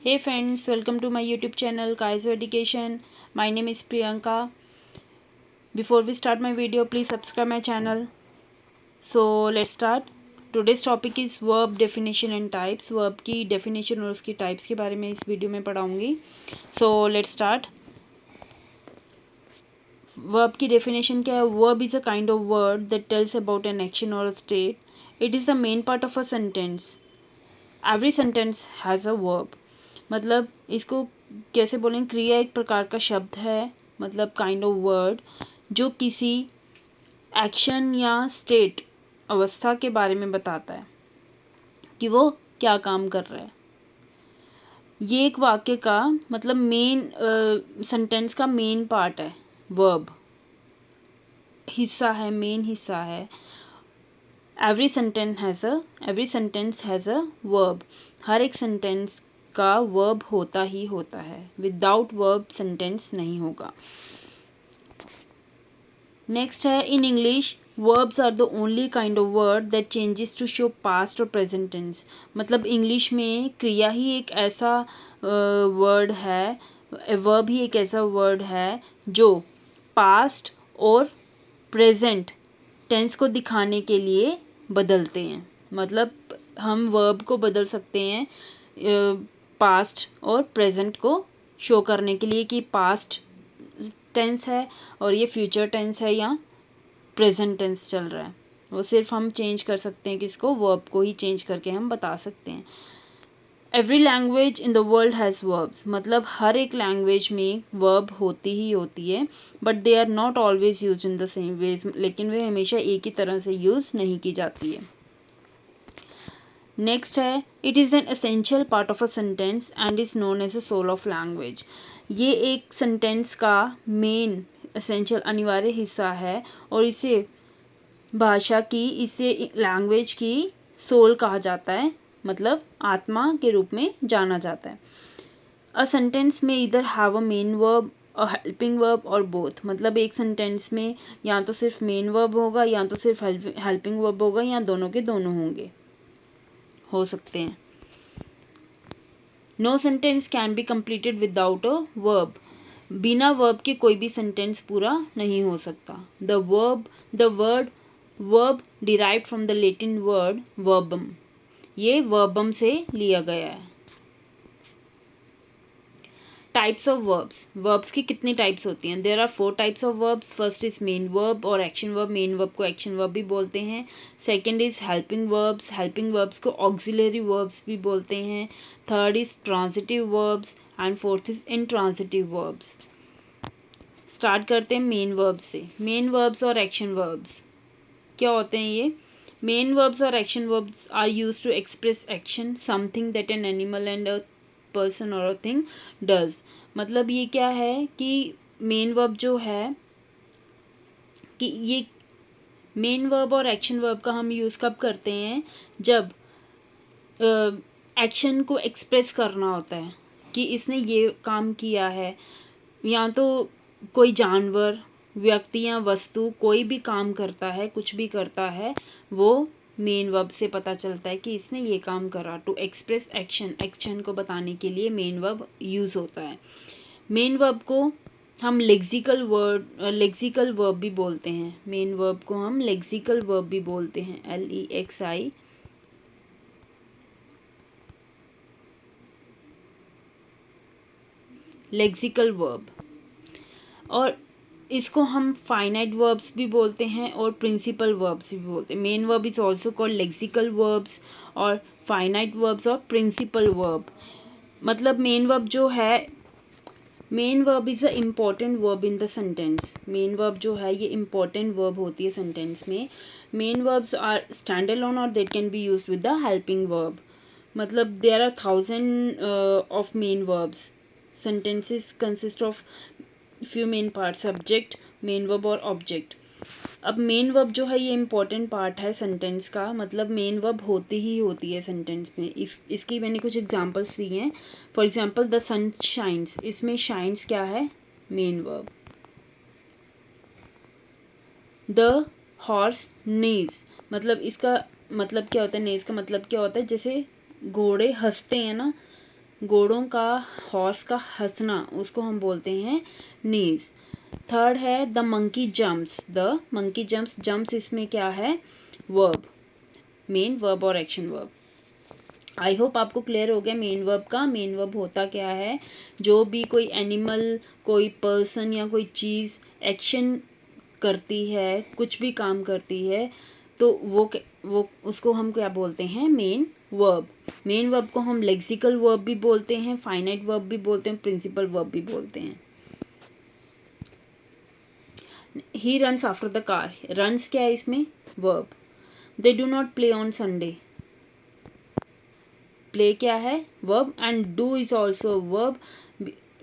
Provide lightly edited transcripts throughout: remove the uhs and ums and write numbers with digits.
Hey friends, welcome to my YouTube channel Kaizo Education. My name is Priyanka. Before we start my video, please subscribe my channel. So let's start. Today's topic is verb definition and types. Verb की definition और उसकी types के बारे में इस video में पढ़ाऊंगी. So let's start. Verb की definition क्या है? Verb is a kind of word that tells about an action or a state. It is the main part of a sentence. Every sentence has a verb. मतलब इसको कैसे बोलें, क्रिया एक प्रकार का शब्द है, मतलब काइंड ऑफ वर्ड जो किसी एक्शन या स्टेट अवस्था के बारे में बताता है कि वो क्या काम कर रहा है. ये एक वाक्य का मतलब मेन सेंटेंस का मेन पार्ट है. वर्ब हिस्सा है, मेन हिस्सा है. Every sentence has a verb. हर एक सेंटेंस का वर्ब होता ही होता है. विदाउट वर्ब सेंटेंस नहीं होगा. नेक्स्ट है in English verbs are the only kind of word that changes to show past और प्रेजेंट टेंस. मतलब इंग्लिश में क्रिया ही एक ऐसा वर्ड है, वर्ब ही एक ऐसा वर्ड है जो पास्ट और प्रेजेंट टेंस को दिखाने के लिए बदलते हैं. मतलब हम वर्ब को बदल सकते हैं पास्ट और प्रेजेंट को शो करने के लिए कि पास्ट टेंस है और ये फ्यूचर टेंस है या प्रेजेंट टेंस चल रहा है. वो सिर्फ हम चेंज कर सकते हैं, किसको, वर्ब को ही चेंज करके हम बता सकते हैं. Every language in the world has verbs. मतलब हर एक लैंग्वेज में वर्ब होती ही होती है, but they are not always use in the same ways. लेकिन वे हमेशा एक ही तरह से यूज नहीं की जाती है. नेक्स्ट है it is an essential part of a sentence and is known as a soul of language. ये एक सेंटेंस का मेन एसेंशियल अनिवार्य हिस्सा है और इसे भाषा की, इसे लैंग्वेज की सोल कहा जाता है, मतलब आत्मा के रूप में जाना जाता है. अ सेंटेंस में इधर have a main verb, a helping verb और बोथ. मतलब एक सेंटेंस में या तो सिर्फ मेन वर्ब होगा या तो सिर्फ हेल्पिंग वर्ब होगा या दोनों के दोनों होंगे, हो सकते हैं. No sentence can be completed without a verb. बिना वर्ब के कोई भी सेंटेंस पूरा नहीं हो सकता. The word verb derived from the Latin word verbum. ये वर्बम से लिया गया है. Types of verbs. वर्ब्स की कितनी टाइप्स होती हैं? There are 4 types of verbs. First is main verb और एक्शन वर्ब. मेन वर्ब को एक्शन वर्ब भी बोलते हैं. Second is helping verbs. Helping verbs को ऑक्सिलरी वर्ब्स भी बोलते हैं. Third is transitive verbs and fourth is intransitive verbs. Start करते हैं मेन वर्ब्स से. मेन वर्ब्स और एक्शन वर्ब्स क्या होते हैं? ये मेन वर्ब्स और action verbs are used to express action, something that an animal and a person और अ थिंग डज. मतलब ये क्या है कि मेन वर्ब जो है कि ये मेन वर्ब और एक्शन वर्ब का हम यूज़ कब करते हैं? जब एक्शन को एक्सप्रेस करना होता है कि इसने ये काम किया है, या तो कोई जानवर, व्यक्ति या वस्तु कोई भी काम करता है, कुछ भी करता है, वो मेन वर्ब से पता चलता है कि इसने ये काम करा. टू एक्सप्रेस एक्शन को बताने के लिए मेन वर्ब यूज़ होता है. मेन वर्ब को हम लेक्सिकल वर्ब भी बोलते हैं. मेन वर्ब को हम लेक्सिकल वर्ब भी बोलते हैं. LEXI. Lexical verb. और इसको हम फाइनाइट वर्ब्स भी बोलते हैं और प्रिंसिपल वर्ब्स भी बोलते हैं. Main verb is also called lexical verbs और फाइनाइट वर्ब्स और प्रिंसिपल वर्ब. मतलब मेन वर्ब जो है, main verb is a important verb in the sentence. Main verb जो है ये इम्पॉर्टेंट वर्ब होती है सेंटेंस में. Main verbs are stand alone और that can be use with the helping verb. मतलब there are 1000 of main verbs. sentences consist of few main parts, subject, main verb और object. अब main verb जो है ये important part है sentence का. मतलब मेन वर्ब होती ही होती है सेंटेंस में. इसकी मैंने कुछ एग्जांपल्स दी हैं. For example the sun shines. इसमें शाइन्स क्या है? Main verb. The horse neighs. मतलब इसका मतलब क्या होता है? नेज का मतलब क्या होता है? जैसे घोड़े हंसते हैं ना, घोड़ों का, हॉर्स का हंसना, उसको हम बोलते हैं नीज। थर्ड है the monkey jumps, the monkey jumps, jumps इसमें क्या है, वर्ब, मेन वर्ब और एक्शन वर्ब। आई होप आपको क्लियर हो गया मेन वर्ब का। मेन वर्ब होता क्या है, जो भी कोई एनिमल, कोई पर्सन या कोई चीज़ एक्शन करती है, कुछ भी काम करती है, तो वो उसको हम क्या बोलते हैं, मेन वर्ब। मेन वर्ब को हम लेक्सिकल वर्ब भी बोलते हैं, फाइनाइट वर्ब भी बोलते हैं, प्रिंसिपल वर्ब भी बोलते हैं। He runs after the car, runs क्या है इसमें, verb. They do not play on Sunday, play क्या है, verb, and do is also verb,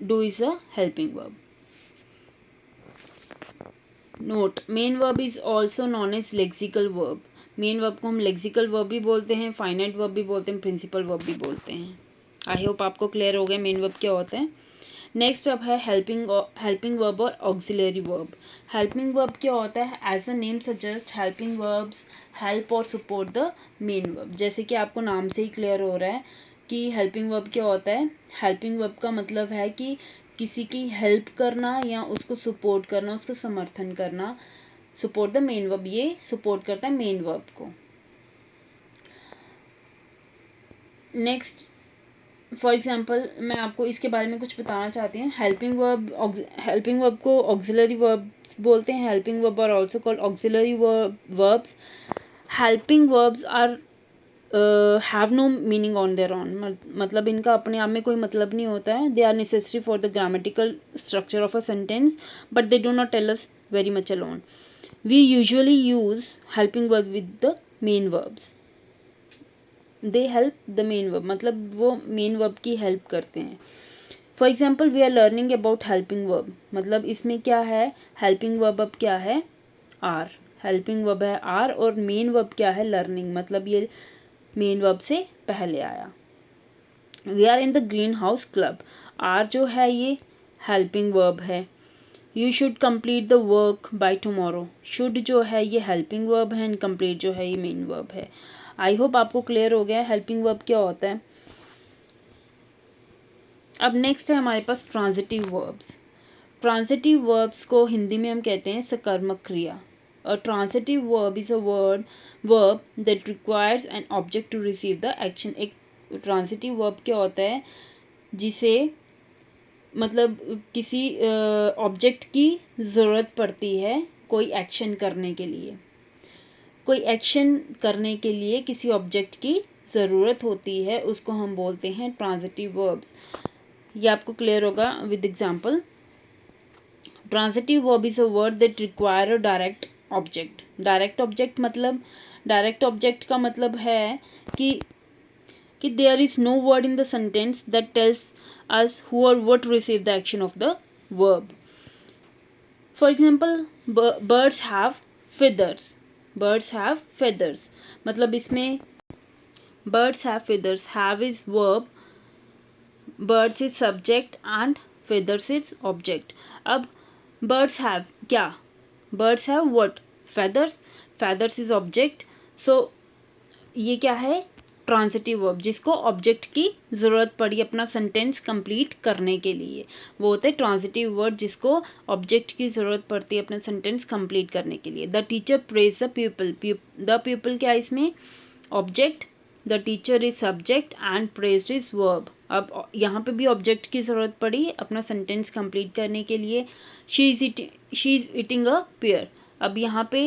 do is a helping verb. Note, main verb is also known as lexical verb. Main verb को हम lexical verb भी बोलते हैं, finite verb भी बोलते हैं, प्रिंसिपल वर्ब भी बोलते हैं। आई होप आपको क्लियर हो गया मेन वर्ब क्या होता है। नेक्स्ट अब है हेल्पिंग वर्ब और ऑक्सिलरी वर्ब। हेल्पिंग वर्ब क्या होता है, as a name suggest, helping verbs help और सपोर्ट द मेन वर्ब। जैसे कि आपको नाम से ही क्लियर हो रहा है कि हेल्पिंग वर्ब क्या होता है। हेल्पिंग वर्ब का मतलब है कि किसी की हेल्प करना या उसको सपोर्ट करना, उसका समर्थन करना। सपोर्ट द मेन वर्ब, ये सपोर्ट करता है मेन वर्ब को। नेक्स्ट फॉर एग्जाम्पल मैं आपको इसके बारे में कुछ बताना चाहती हूँ। हेल्पिंग वर्ब को ऑक्सिलरी वर्ब्स बोलते हैं। Helping verb are also called auxiliary verbs. Helping verbs are have no meaning on their own, मतलब इनका अपने आप में कोई मतलब नहीं होता है। They are necessary for the grammatical structure of a sentence, but they do not tell us very much alone. We usually use helping verb with the main verbs. They help the main verb, मतलब वो main verb की help करते हैं। For example we are learning about helping verb, मतलब इसमें क्या है, helping verb अब क्या है, आर। हेल्पिंग वर्ब है आर, और मेन वर्ब क्या है, लर्निंग, मतलब ये मेन वर्ब से पहले आया। We are in the green house club, are जो है ये हेल्पिंग वर्ब है। You should complete the work by tomorrow, should जो है ये हेल्पिंग वर्ब है, एंड कंप्लीट जो है ये मेन वर्ब है। आई होप आपको क्लियर हो गया हेल्पिंग वर्ब क्या होता है। अब नेक्स्ट है हमारे पास ट्रांजिटिव वर्ब्स। ट्रांजिटिव वर्ब्स को हिंदी में हम कहते हैं सकर्मक क्रिया। A transitive verb is a verb that requires an object to receive the action. एक ट्रांजिटिव वर्ब क्या होता है, जिसे मतलब किसी ऑब्जेक्ट की ज़रूरत पड़ती है कोई एक्शन करने के लिए। कोई एक्शन करने के लिए किसी ऑब्जेक्ट की ज़रूरत होती है, उसको हम बोलते हैं ट्रांजिटिव वर्ब्स। ये आपको क्लियर होगा with example. Transitive verb is a word that require a direct object. Direct object मतलब, डायरेक्ट ऑब्जेक्ट का मतलब है कि there is no word in the sentence that tells us who और what receive the action of the verb. For example birds have feathers, birds have feathers, मतलब इसमें birds have feathers, have is verb, birds is subject and feathers is object. अब birds have क्या, birds have what, feathers, feathers is object, so ये क्या है, transitive verb, जिसको object की ज़रूरत पड़ी अपना सेंटेंस कंप्लीट करने के लिए, वो होते हैं ट्रांजिटिव वर्ड, जिसको ऑब्जेक्ट की ज़रूरत पड़ती है अपना सेंटेंस कंप्लीट करने के लिए। The teacher praise the people, the people क्या है इसमें, object, the teacher is subject and praised is verb. अब यहाँ पे भी ऑब्जेक्ट की ज़रूरत पड़ी अपना सेंटेंस कंप्लीट करने के लिए। She is eating a pair, अब यहाँ पे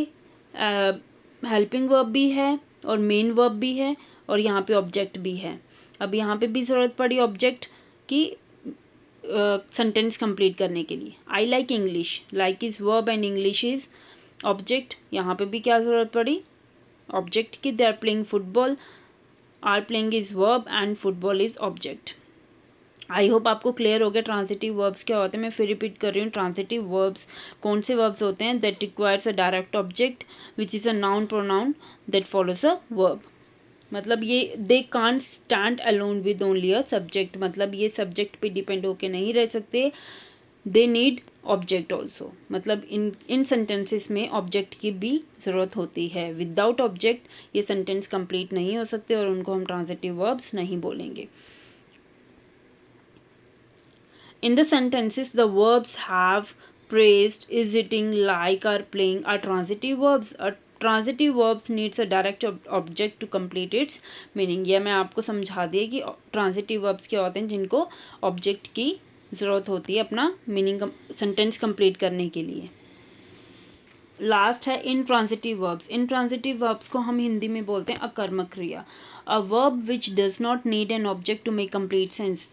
हेल्पिंग वर्ब भी है और मेन वर्ब भी है और यहाँ पे ऑब्जेक्ट भी है। अब यहाँ पे भी ज़रूरत पड़ी ऑब्जेक्ट की सेंटेंस कंप्लीट करने के लिए। I like English, like is verb and English is object. यहाँ पे भी क्या ज़रूरत पड़ी, ऑब्जेक्ट की। They are playing football, are playing is verb and football is object. I hope आपको क्लियर हो गया ट्रांजिटिव वर्ब्स क्या होते हैं। मैं फिर रिपीट कर रही हूँ, ट्रांजिटिव वर्ब्स कौन से वर्ब्स होते हैं, that requires a direct object which is a noun pronoun that follows a verb. मतलब ये they can't stand alone with only a subject, मतलब ये सब्जेक्ट पे डिपेंड होके नहीं रह सकते, दे नीड ऑब्जेक्ट ऑल्सो, मतलब इन सेंटेंसेस में ऑब्जेक्ट की भी ज़रूरत होती है। विदाउट ऑब्जेक्ट ये सेंटेंस कंप्लीट नहीं हो सकते और उनको हम ट्रांजिटिव वर्ब्स नहीं बोलेंगे। In the sentences, the verbs have, praised, is eating, like, are playing are transitive verbs. Transitive verbs needs a direct object to complete its meaning. यह मैं आपको समझा दिए कि transitive verbs क्या होते हैं जिनको object की ज़रूरत होती है अपना meaning sentence complete करने के लिए. लास्ट है intransitive verbs. intransitive verbs को हम हिंदी में बोलते हैं अकर्मक क्रिया. A verb which does not need an object to make complete sense.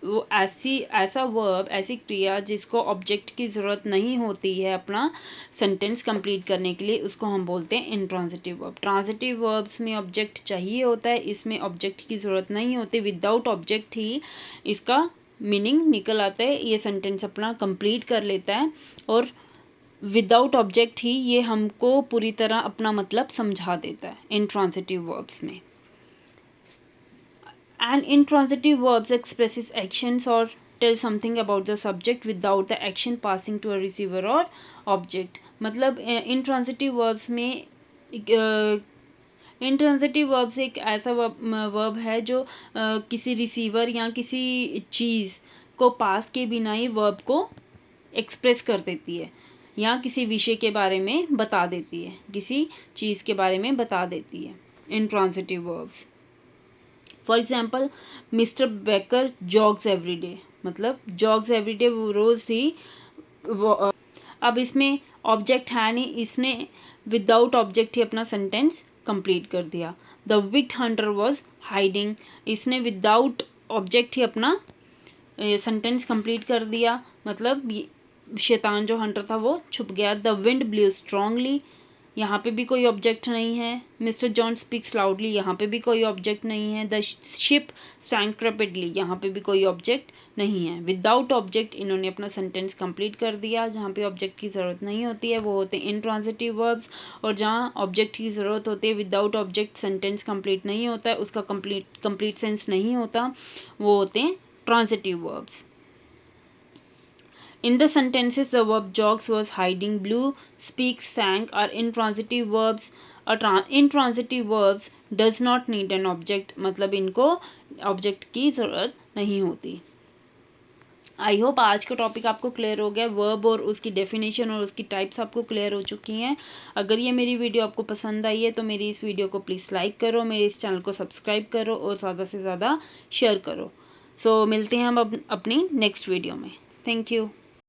वो ऐसा वर्ब, ऐसी क्रिया जिसको ऑब्जेक्ट की ज़रूरत नहीं होती है अपना सेंटेंस कंप्लीट करने के लिए, उसको हम बोलते हैं इंट्रांजिटिव वर्ब. ट्रांजिटिव वर्ब्स में ऑब्जेक्ट चाहिए होता है, इसमें ऑब्जेक्ट की ज़रूरत नहीं होती. विदाउट ऑब्जेक्ट ही इसका मीनिंग निकल आता है, ये सेंटेंस अपना कंप्लीट कर लेता है और विदाउट ऑब्जेक्ट ही ये हमको पूरी तरह अपना मतलब समझा देता है इंट्रांजिटिव वर्ब्स में. And intransitive verbs expresses actions or tell something about the subject without the action passing to a receiver or object. मतलब intransitive verbs में intransitive verbs एक ऐसा verb है जो किसी रिसीवर या किसी चीज़ को पास के बिना ही verb को एक्सप्रेस कर देती है या किसी विषय के बारे में बता देती है, किसी चीज़ के बारे में बता देती है. intransitive verbs. For example mister baker जॉग्स every day. मतलब जॉग्स एवरी डे, वो रोज़ ही अब इसमें ऑब्जेक्ट है नहीं, इसने विदाउट ऑब्जेक्ट ही अपना सेंटेंस कंप्लीट कर दिया. The wicked Hunter was hiding. इसने विदाउट ऑब्जेक्ट ही अपना सेंटेंस कंप्लीट कर दिया. मतलब शैतान जो हंटर था वो छुप गया. The wind blew strongly. यहाँ पे भी कोई ऑब्जेक्ट नहीं है. Mister John speaks loudly. यहाँ पे भी कोई ऑब्जेक्ट नहीं है. The ship sank rapidly. यहाँ पे भी कोई ऑब्जेक्ट नहीं है. विदाउट ऑब्जेक्ट इन्होंने अपना सेंटेंस कंप्लीट कर दिया. जहाँ पे ऑब्जेक्ट की ज़रूरत नहीं होती है वो होते हैं इंट्रांजिटिव वर्ब्स, और जहाँ ऑब्जेक्ट की ज़रूरत होती है विदाउट ऑब्जेक्ट सेंटेंस कंप्लीट नहीं होता है, उसका कंप्लीट सेंस नहीं होता, वो होते हैं transitive verbs. In the sentences, the verb jogs was hiding, blew, speaks, sang are intransitive verbs. Intransitive verbs does not need an object. मतलब इनको ऑब्जेक्ट की ज़रूरत नहीं होती. आई होप आज का टॉपिक आपको क्लियर हो गया. वर्ब और उसकी डेफिनेशन और उसकी टाइप्स आपको क्लियर हो चुकी हैं. अगर ये मेरी वीडियो आपको पसंद आई है तो मेरी इस वीडियो को प्लीज़ लाइक करो, मेरे इस चैनल को सब्सक्राइब करो और ज़्यादा से ज़्यादा शेयर करो. सो मिलते हैं हम अपनी नेक्स्ट वीडियो में. Thank you.